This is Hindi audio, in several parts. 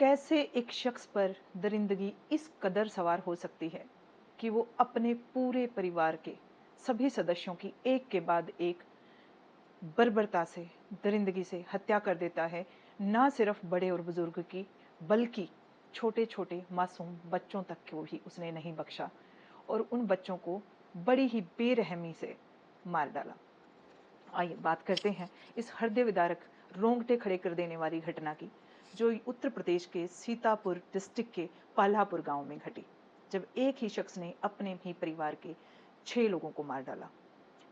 कैसे एक शख्स पर दरिंदगी इस कदर सवार हो सकती है कि वो अपने पूरे परिवार के सभी सदस्यों की एक के बाद एक बर्बरता से, दरिंदगी से हत्या कर देता है। ना सिर्फ बड़े और बुजुर्ग की, बल्कि छोटे छोटे मासूम बच्चों तक को भी उसने नहीं बख्शा और उन बच्चों को बड़ी ही बेरहमी से मार डाला। आइए बात करते हैं इस हृदय विदारक, रोंगटे खड़े कर देने वाली घटना की, जो उत्तर प्रदेश के सीतापुर डिस्ट्रिक्ट के पाल्हापुर गांव में घटी, जब एक ही शख्स ने अपने ही परिवार के 6 लोगों को मार डाला।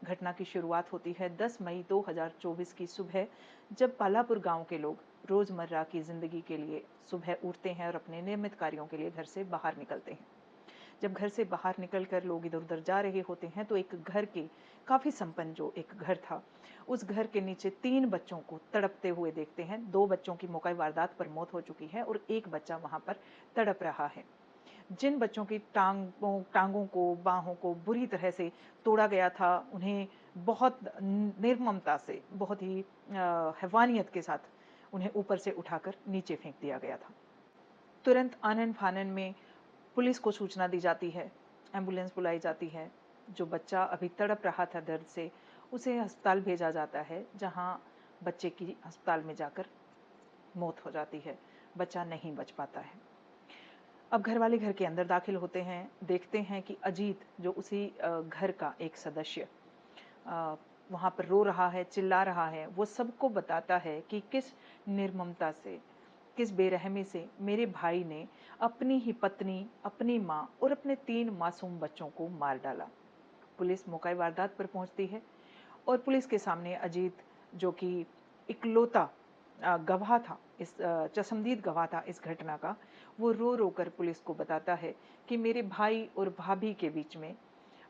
घटना की शुरुआत होती है 10 मई 2024 की सुबह, जब पाल्हापुर गांव के लोग रोजमर्रा की जिंदगी के लिए सुबह उठते हैं और अपने नियमित कार्यों के लिए घर से बाहर निकलते हैं। जब घर से बाहर निकलकर लोग इधर उधर जा रहे होते हैं तो एक घर के, काफी संपन्न जो एक घर था, उस घर के नीचे 3 बच्चों को तड़पते हुए देखते हैं। 2 बच्चों की मौका वारदात पर मौत हो चुकी है और एक बच्चा वहां पर तड़प रहा है। जिन बच्चों की टांगों को, बाहों को बुरी तरह से तोड़ा गया था, उन्हें बहुत निर्ममता से, बहुत ही हैवानियत के साथ उन्हें ऊपर से उठाकर नीचे फेंक दिया गया था। तुरंत आनन फानन में पुलिस को सूचना दी जाती है, एम्बुलेंस बुलाई जाती है। जो बच्चा अभी तड़प रहा था दर्द से, उसे अस्पताल भेजा जाता है, जहां बच्चे की अस्पताल में जाकर मौत हो जाती है। बच्चा नहीं बच पाता है। अब घर वाले घर के अंदर दाखिल होते हैं, देखते हैं कि अजीत, जो उसी घर का एक सदस्य, वहां पर रो रहा है, चिल्ला रहा है। वो सबको बताता है कि किस निर्ममता से, किस बेरहमी से मेरे भाई ने अपनी ही पत्नी, अपनी माँ और अपने 3 मासूम बच्चों को मार डाला। पुलिस मौका वारदात पर पहुंचती है और पुलिस के सामने अजीत, जो कि इकलौता गवाह था, इस चश्मदीद गवाह था इस घटना का, वो रो रो कर पुलिस को बताता है कि मेरे भाई और भाभी के बीच में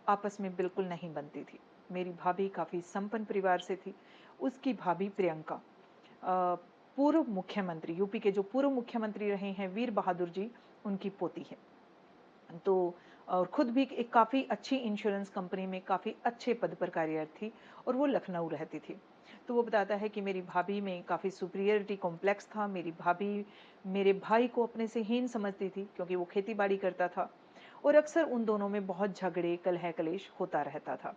आपस में बिल्कुल नहीं बनती थी। मेरी भाभी काफ़ी संपन्न परिवार से थी। उसकी भाभी प्रियंका पूर्व मुख्यमंत्री, यूपी के जो पूर्व मुख्यमंत्री रहे हैं वीर बहादुर जी, उनकी पोती है। तो और खुद भी एक काफ़ी अच्छी इंश्योरेंस कंपनी में काफ़ी अच्छे पद पर कार्यरत थी और वो लखनऊ रहती थी। तो वो बताता है कि मेरी भाभी में काफ़ी सुपीरियरिटी कॉम्प्लेक्स था। मेरी भाभी मेरे भाई को अपने से हीन समझती थी, क्योंकि वो खेती बाड़ी करता था और अक्सर उन दोनों में बहुत झगड़े, कलह कलेश होता रहता था।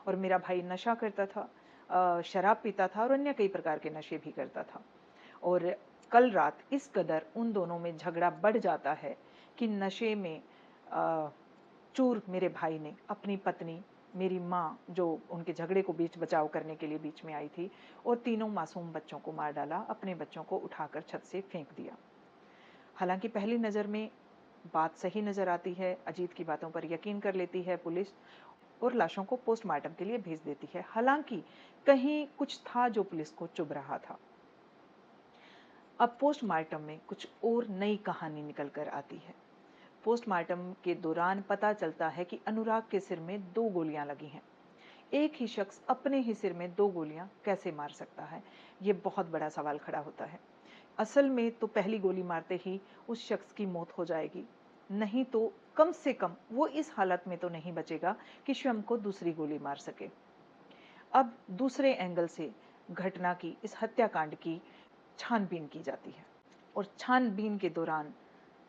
और मेरा भाई नशा करता था, शराब पीता था और अन्य कई प्रकार के नशे भी करता था। और कल रात इस कदर उन दोनों में झगड़ा बढ़ जाता है कि नशे में चूर मेरे भाई ने अपनी पत्नी, मेरी माँ, जो उनके झगड़े को बीच बचाव करने के लिए बीच में आई थी, और तीनों मासूम बच्चों को मार डाला। अपने बच्चों को उठाकर छत से फेंक दिया। हालांकि पहली नज़र में बात सही नज़र आती है, अजीत की बातों पर यकीन कर लेती है पुलिस और लाशों को पोस्टमार्टम के लिए भेज देती है। हालांकि कहीं कुछ था जो पुलिस को चुभ रहा था। अब पोस्टमार्टम में कुछ और नई कहानी निकल कर आती है। पोस्टमार्टम के दौरान पता चलता है कि अनुराग के सिर में 2 गोलियां लगी हैं। एक ही शख्स अपने ही सिर में 2 गोलियां कैसे मार सकता है? ये बहुत बड़ा सवाल खड़ा होता है। असल में तो पहली गोली मारते ही उस शख्स की मौत हो जाएगी, नहीं तो कम से कम वो इस हालत में तो नहीं बचेगा कि स्वयं को दूसरी गोली मार सके। अब दूसरे एंगल से घटना की, इस हत्याकांड की छानबीन की जाती है और छानबीन के दौरान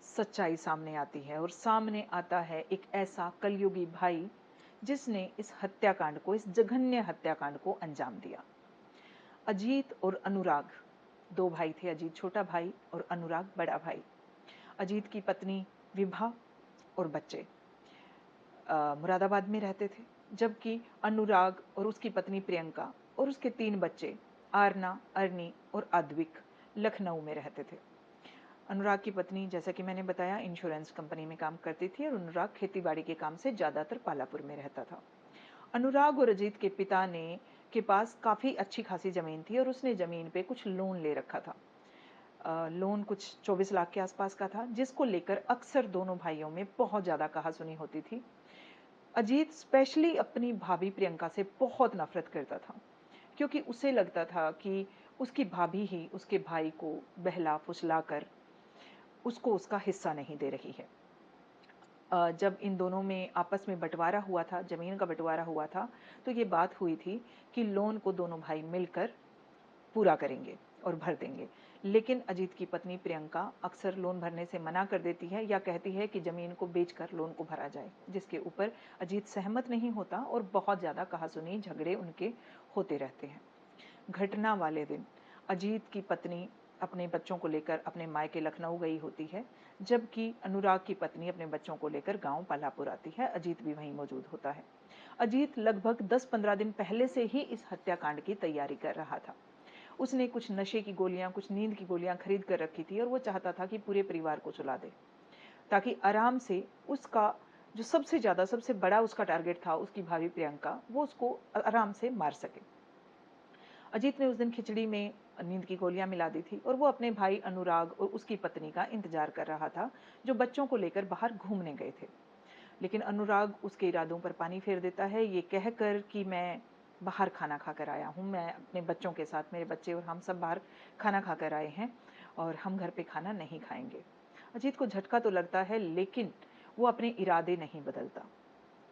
सच्चाई सामने आती है और सामने आता है एक ऐसा कलयुगी भाई जिसने इस हत्याकांड को, इस जघन्य हत्याकांड को अंजाम दिया। अजीत और अनुराग 2 भाई थे, अजीत छोटा भाई और अनुराग बड़ा भाई। अजीत की पत्नी विभा और बच्चे मुरादाबाद में रहते थे, जबकि अनुराग और उसकी पत्नी प्रियंका और उसके 3 बच्चे आरना, अरनी और अद्विक लखनऊ में रहते थे। अनुराग की पत्नी, जैसा कि मैंने बताया, इंश्योरेंस कंपनी में काम करती थी और अनुराग खेतीबाड़ी के काम से ज़्यादातर पालापुर में रहता था। अनुराग और अजीत के पिता ने के पास काफ़ी अच्छी खासी ज़मीन थी और उसने ज़मीन पे कुछ लोन ले रखा था। लोन कुछ 24 लाख के आसपास का था, जिसको लेकर अक्सर दोनों भाइयों में बहुत ज़्यादा कहासुनी होती थी। अजीत स्पेशली अपनी भाभी प्रियंका से बहुत नफरत करता था, क्योंकि उसे लगता था कि उसकी भाभी ही उसके भाई को बहला फुसला कर उसको उसका हिस्सा नहीं दे रही है। जब इन दोनों में आपस में बंटवारा हुआ था, ज़मीन का बंटवारा हुआ था, तो ये बात हुई थी कि लोन को दोनों भाई मिलकर पूरा करेंगे और भर देंगे। लेकिन अजीत की पत्नी प्रियंका अक्सर लोन भरने से मना कर देती है या कहती है कि ज़मीन को बेचकर लोन को भरा जाए, जिसके ऊपर अजीत सहमत नहीं होता और बहुत ज़्यादा कहासुनी झगड़े उनके होते रहते हैं। घटना वाले दिन अजीत की पत्नी अपने बच्चों को लेकर अपने मायके लखनऊ गई होती है, जबकि अनुराग की पत्नी अपने बच्चों को लेकर गांव पलापुर आती है। अजीत भी वहीं मौजूद होता है। अजीत लगभग 10-15 दिन पहले से ही इस हत्याकांड की तैयारी कर रहा था। उसने कुछ नशे की गोलियां, कुछ नींद की गोलियां खरीद कर रखी थी और वो चाहता था कि पूरे परिवार को सुला दे, ताकि आराम से उसका जो सबसे ज़्यादा, सबसे बड़ा उसका टारगेट था, उसकी भाभी प्रियंका, वो उसको आराम से मार सके। अजीत ने उस दिन खिचड़ी में नींद की गोलियां मिला दी थी और वो अपने भाई अनुराग और उसकी पत्नी का इंतजार कर रहा था, जो बच्चों को लेकर बाहर घूमने गए थे। लेकिन अनुराग उसके इरादों पर पानी फेर देता है, ये कहकर कि मैं बाहर खाना खाकर आया हूँ, मैं अपने बच्चों के साथ, मेरे बच्चे और हम सब बाहर खाना खाकर आए हैं और हम घर पे खाना नहीं खाएंगे। अजीत को झटका तो लगता है, लेकिन वो अपने इरादे नहीं बदलता।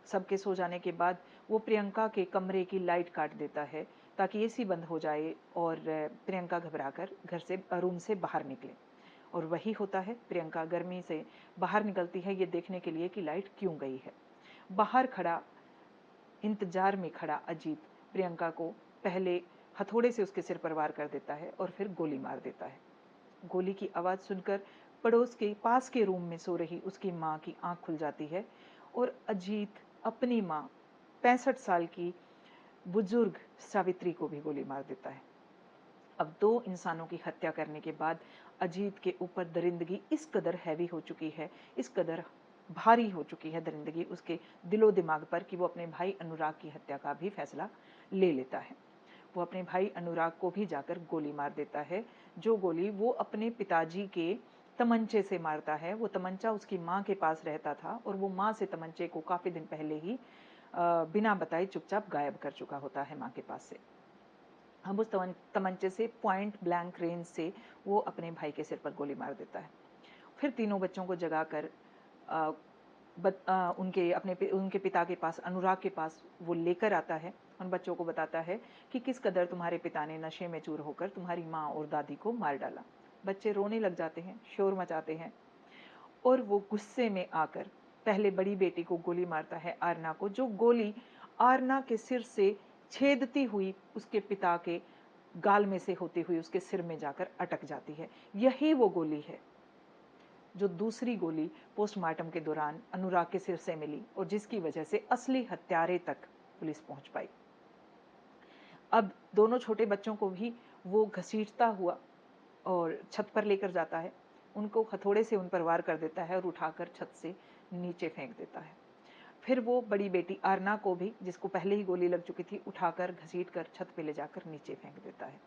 सबके सो जाने के बाद वो प्रियंका के कमरे की लाइट काट देता है ताकि एसी बंद हो जाए और प्रियंका घबराकर घर से, रूम से बाहर निकले। और वही होता है, प्रियंका गर्मी से बाहर निकलती है ये देखने के लिए कि लाइट क्यों गई है। बाहर खड़ा, इंतजार में खड़ा अजीत प्रियंका को पहले हथौड़े से उसके सिर पर वार कर देता है और फिर गोली मार देता है। गोली की आवाज़ सुनकर पड़ोस के पास के रूम में सो रही उसकी माँ की आंख खुल जाती है और अजीत अपनी माँ 65 साल की बुजुर्ग सावित्री को भी गोली मार देता है। अब 2 इंसानों की हत्या करने के बाद अजीत के ऊपर दरिंदगी इस कदर हैवी हो चुकी है, इस कदर भारी हो चुकी है दरिंदगी उसके दिलो दिमाग पर, कि वो अपने भाई अनुराग की हत्या का भी फैसला ले लेता है। वो अपने भाई अनुराग को भी जाकर गोली मार देता है, जो गोली वो अपने पिताजी के तमंचे से मारता है। वो तमंचा उसकी माँ के पास रहता था और वो माँ से तमंचे को काफ़ी दिन पहले ही बिना बताए चुपचाप गायब कर चुका होता है माँ के पास से। अब उस तमंचे से पॉइंट ब्लैंक रेंज से वो अपने भाई के सिर पर गोली मार देता है। फिर तीनों बच्चों को जगाकर उनके पिता के पास, अनुराग के पास वो लेकर आता है। उन बच्चों को बताता है कि किस कदर तुम्हारे पिता ने नशे में चूर होकर तुम्हारी माँ और दादी को मार डाला। बच्चे रोने लग जाते हैं, शोर मचाते हैं और वो गुस्से में आकर पहले बड़ी बेटी को गोली मारता है, आरना को, जो गोली आरना के सिर से छेदती हुई उसके पिता के गाल में से होती हुई उसके सिर में जाकर अटक जाती है। यही वो गोली है जो दूसरी गोली पोस्टमार्टम के दौरान अनुराग के सिर से मिली और जिसकी वजह से असली हत्यारे तक पुलिस पहुंच पाई। अब दोनों छोटे बच्चों को भी वो घसीटता हुआ और छत पर लेकर जाता है, उनको हथौड़े से उन पर वार कर देता है और उठाकर छत से नीचे फेंक देता है। फिर वो बड़ी बेटी आरना को भी, जिसको पहले ही गोली लग चुकी थी, उठाकर घसीट कर छत पे ले जाकर नीचे फेंक देता है।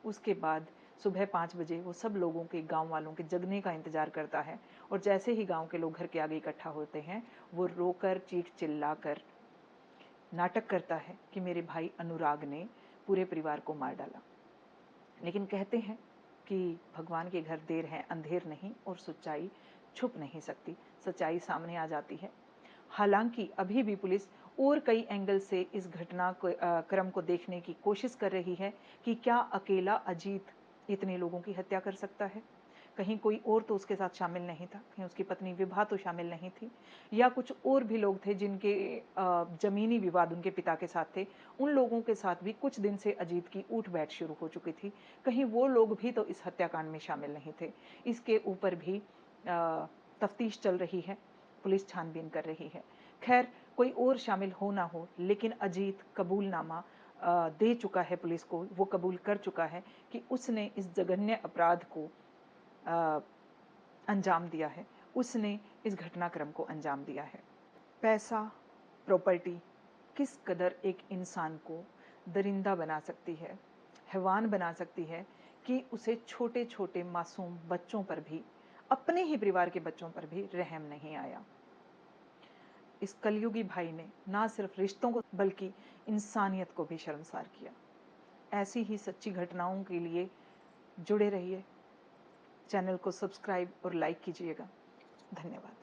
उसके बाद सुबह 5 बजे वो सब लोगों के, गांव वालों के जगने का इंतजार करता है और जैसे ही गांव के लोग घर के आगे इकट्ठा होते हैं, वो रोकर, चीख चिल्लाकर नाटक करता है कि मेरे भाई अनुराग ने पूरे परिवार को मार डाला। लेकिन कहते हैं कि भगवान के घर देर है अंधेर नहीं, और सच्चाई छुप नहीं सकती, सच्चाई सामने आ जाती है। हालांकि अभी भी पुलिस और कई एंगल से इस घटना को, क्रम को देखने की कोशिश कर रही है कि क्या अकेला अजीत इतने लोगों की हत्या कर सकता है, कहीं कोई और तो उसके साथ शामिल नहीं था, कहीं उसकी पत्नी विभा तो शामिल नहीं थी, या कुछ और भी लोग थे जिनके जमीनी विवाद उनके पिता के साथ थे। उन लोगों के साथ भी कुछ दिन से अजीत की उठ बैठ शुरू हो चुकी थी, कहीं वो लोग भी तो इस हत्याकांड में शामिल नहीं थे। इसके ऊपर भी तफ्तीश चल रही है, पुलिस छानबीन कर रही है। खैर, कोई और शामिल हो ना हो, लेकिन अजीत कबूलनामा दे चुका है पुलिस को, वो कबूल कर चुका है कि उसने इस जघन्य अपराध को अंजाम दिया है, उसने इस घटनाक्रम को अंजाम दिया है। पैसा, प्रॉपर्टी किस कदर एक इंसान को दरिंदा बना सकती है, हैवान बना सकती है, कि उसे छोटे छोटे मासूम बच्चों पर भी, अपने ही परिवार के बच्चों पर भी रहम नहीं आया। इस कलयुगी भाई ने ना सिर्फ रिश्तों को बल्कि इंसानियत को भी शर्मसार किया। ऐसी ही सच्ची घटनाओं के लिए जुड़े रहिए, चैनल को सब्सक्राइब और लाइक कीजिएगा। धन्यवाद।